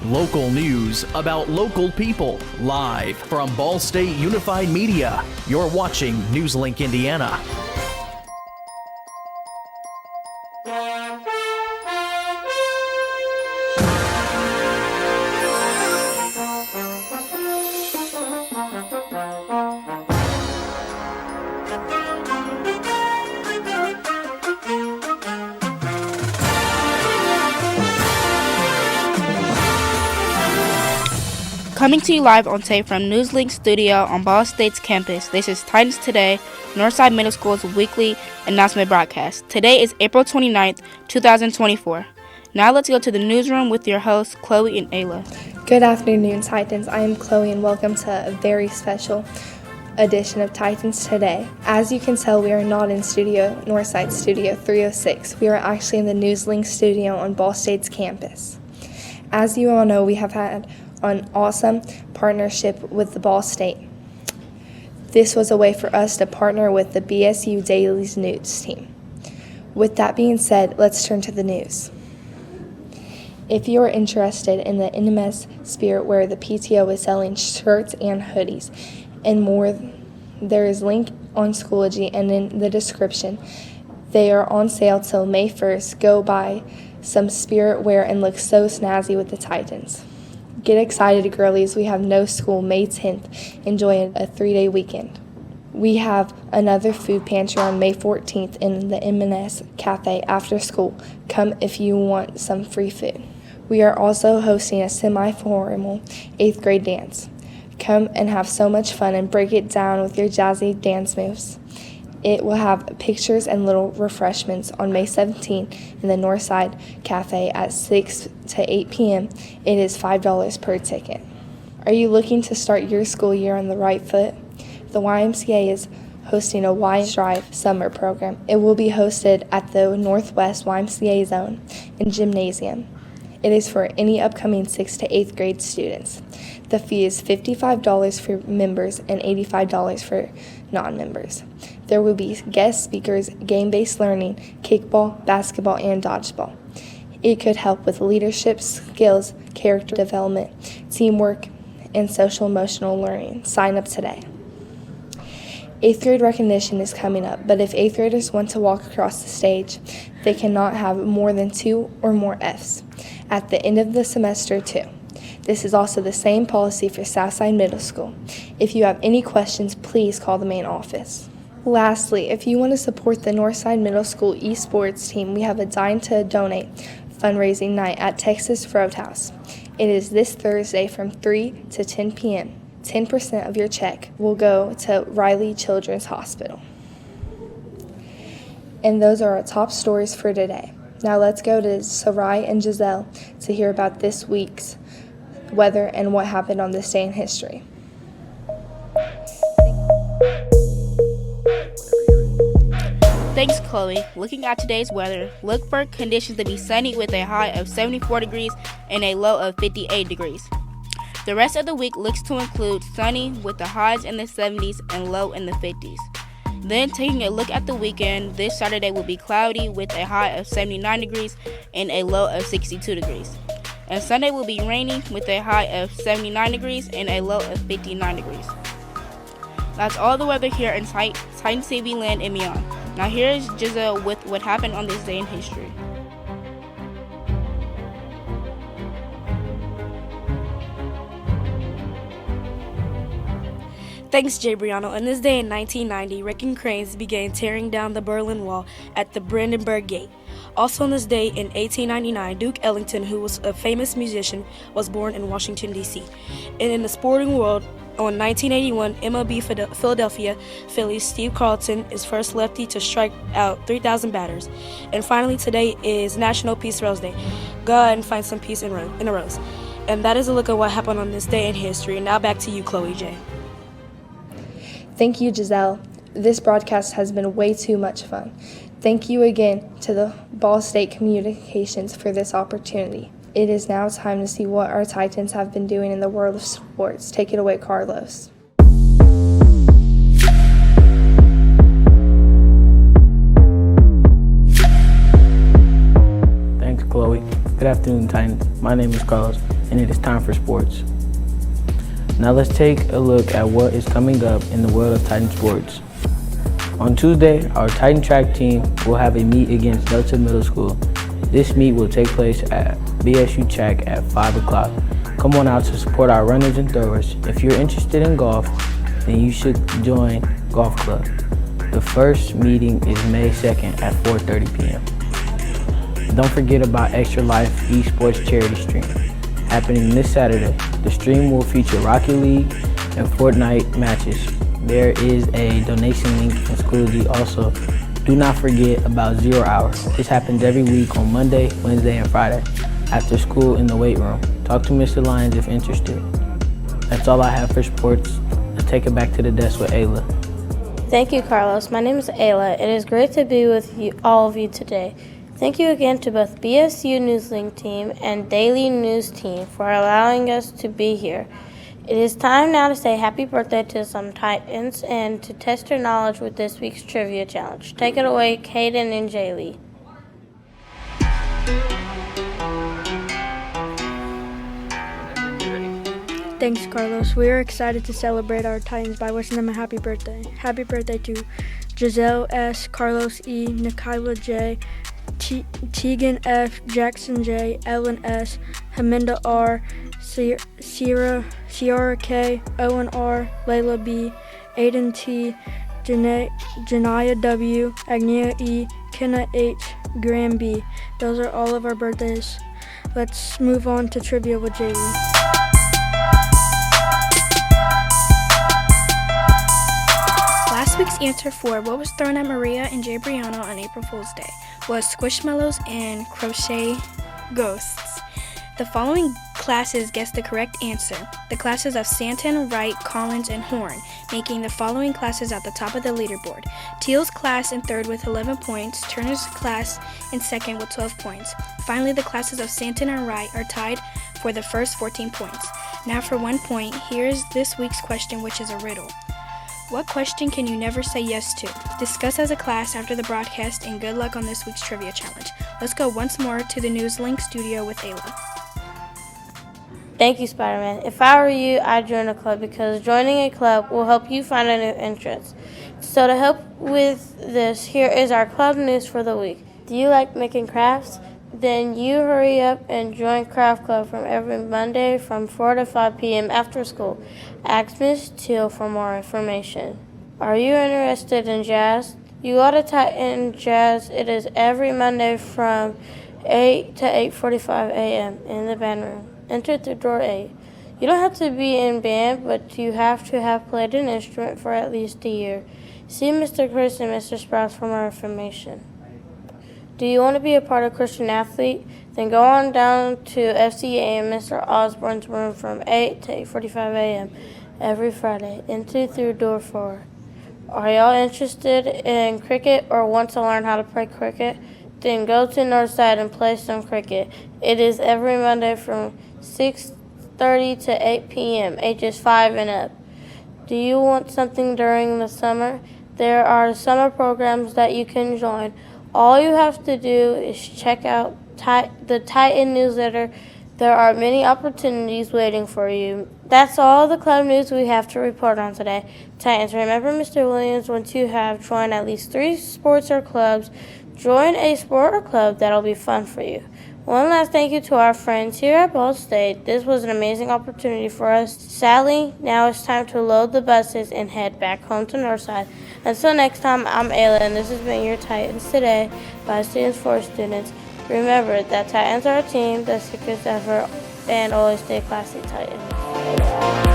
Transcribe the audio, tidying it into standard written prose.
Local news about local people, live from Ball State Unified Media. You're watching Newslink, Indiana. Coming to you live on tape from Newslink studio on Ball State's campus, this is Titans Today, Northside Middle School's weekly announcement broadcast. Today is April 29th, 2024. Now let's go to the newsroom with your hosts, Chloe and Ayla. Good afternoon, Titans. I am Chloe and welcome to a very special edition of Titans Today. As you can tell, we are not in Northside Studio 306. We are actually in the Newslink studio on Ball State's campus. As you all know, we have had an awesome partnership with the Ball State. This was a way for us to partner with the BSU Daily's news team. With that being said, let's turn to the news. If you are interested in the MCS Spirit Wear, the PTO is selling shirts and hoodies and more. There is a link on Schoology and in the description. They are on sale till May 1st. Go buy some Spirit Wear and look so snazzy with the Titans. Get excited, girlies. We have no school May 10th. Enjoy a 3-day weekend. We have another food pantry on May 14th in the M&S Cafe after school. Come if you want some free food. We are also hosting a semi-formal 8th grade dance. Come and have so much fun and break it down with your jazzy dance moves. It will have pictures and little refreshments on May 17th in the Northside Cafe at 6 to 8 p.m. It is $5 per ticket. Are you looking to start your school year on the right foot? The YMCA is hosting a MCS Summer Program. It will be hosted at the Northwest YMCA Zone and Gymnasium. It is for any upcoming 6th to 8th grade students. The fee is $55 for members and $85 for non-members. There will be guest speakers, game-based learning, kickball, basketball, and dodgeball. It could help with leadership skills, character development, teamwork, and social-emotional learning. Sign up today. 8th grade recognition is coming up, but if 8th graders want to walk across the stage, they cannot have more than 2 or more Fs at the end of the semester too. This is also the same policy for Southside Middle School. If you have any questions, please call the main office. Lastly, if you want to support the Northside Middle School esports team, we have a Dine to Donate fundraising night at Texas Roadhouse. It is this Thursday from 3 to 10 p.m. 10% of your check will go to Riley Children's Hospital. And those are our top stories for today. Now let's go to Sarai and Giselle to hear about this week's weather and what happened on this day in history. Thanks, Chloe. Looking at today's weather, look for conditions to be sunny with a high of 74 degrees and a low of 58 degrees. The rest of the week looks to include sunny with the highs in the 70s and low in the 50s. Then taking a look at the weekend, this Saturday will be cloudy with a high of 79 degrees and a low of 62 degrees. And Sunday will be rainy with a high of 79 degrees and a low of 59 degrees. That's all the weather here in Titan CV land and beyond. Now here's Giselle with what happened on this day in history. Thanks, Jay Briano. On this day in 1990, wrecking cranes began tearing down the Berlin Wall at the Brandenburg Gate. Also on this day in 1899, Duke Ellington, who was a famous musician, was born in Washington, D.C. And in the sporting world, on 1981, MLB Philadelphia Phillies Steve Carlton is first lefty to strike out 3,000 batters. And finally, today is National Peace Rose Day. Go out and find some peace in a rose. And that is a look at what happened on this day in history. And now back to you, Chloe J. Thank you, Giselle. This broadcast has been way too much fun. Thank you again to the Ball State Communications for this opportunity. It is now time to see what our Titans have been doing in the world of sports. Take it away, Carlos. Thanks, Chloe. Good afternoon, Titans. My name is Carlos. and it is time for sports. Now let's take a look at what is coming up in the world of Titan sports. On Tuesday, our Titan track team will have a meet against Delta Middle School. This meet will take place at BSU Track at 5 o'clock. Come on out to support our runners and throwers. If you're interested in golf, then you should join Golf Club. The first meeting is May 2nd at 4:30 p.m. Don't forget about Extra Life Esports Charity Stream. Happening this Saturday, the stream will feature Rocket League and Fortnite matches. There is a donation link in Schoology. Also, do not forget about 0 Hour. This happens every week on Monday, Wednesday, and Friday after school in the weight room. Talk to Mr. Lyons if interested. That's all I have for sports. Let's take it back to the desk with Ayla. Thank you, Carlos. My name is Ayla. It is great to be with all of you today. Thank you again to both BSU Newslink team and Daily News team for allowing us to be here. It is time now to say happy birthday to some Titans and to test your knowledge with this week's trivia challenge. Take it away, Caden and Jaylee. Thanks, Carlos. We are excited to celebrate our Titans by wishing them a happy birthday. Happy birthday to Giselle S., Carlos E., Nikayla J., Tegan F., Jackson J., Ellen S., Haminda R., Sierra K., Owen R., Layla B., Aiden T., Janaya W., Agnia E., Kenna H., Graham B. Those are all of our birthdays. Let's move on to trivia with Jaylee. Last week's answer for what was thrown at Maria and Jay Brianna on April Fool's Day was Squishmallows and Crochet Ghosts. The following classes guessed the correct answer. The classes of Santon, Wright, Collins, and Horn, making the following classes at the top of the leaderboard. Teal's class in third with 11 points, Turner's class in second with 12 points. Finally, the classes of Santon and Wright are tied for the first 14 points. Now for 1 point, here's this week's question, which is a riddle. What question can you never say yes to? Discuss as a class after the broadcast, and good luck on this week's trivia challenge. Let's go once more to the Newslink studio with Ayla. Thank you, Spider-Man. If I were you, I'd join a club because joining a club will help you find a new interest. So to help with this, here is our club news for the week. Do you like making crafts? Then you hurry up and join Craft Club from every Monday from 4 to 5 p.m. after school. Ask Miss Teal for more information. Are you interested in jazz? You ought to Titan Jazz. It is every Monday from 8 to 8:45 a.m. in the band room. Enter through door 8. You don't have to be in band, but you have to have played an instrument for at least a year. See Mr. Chris and Mr. Sprouse for more information. Do you want to be a part of Christian Athlete? Then go on down to FCA and Mr. Osborne's room from 8 to 8:45 a.m. every Friday. Enter through door 4. Are y'all interested in cricket or want to learn how to play cricket? Then go to Northside and play some cricket. It is every Monday from 6:30 to 8 p.m., ages 5 and up. Do you want something during the summer? There are summer programs that you can join. All you have to do is check out the Titan newsletter. There are many opportunities waiting for you. That's all the club news we have to report on today. Titans, remember Mr. Williams, once you have joined at least 3 sports or clubs, join a sport or club that'll be fun for you. One last thank you to our friends here at Ball State. This was an amazing opportunity for us. Sadly, now it's time to load the buses and head back home to Northside. Until next time, I'm Ayla, and this has been your Titans Today by Students for Students. Remember that Titans are a team that seeks effort and always stay classy, Titans.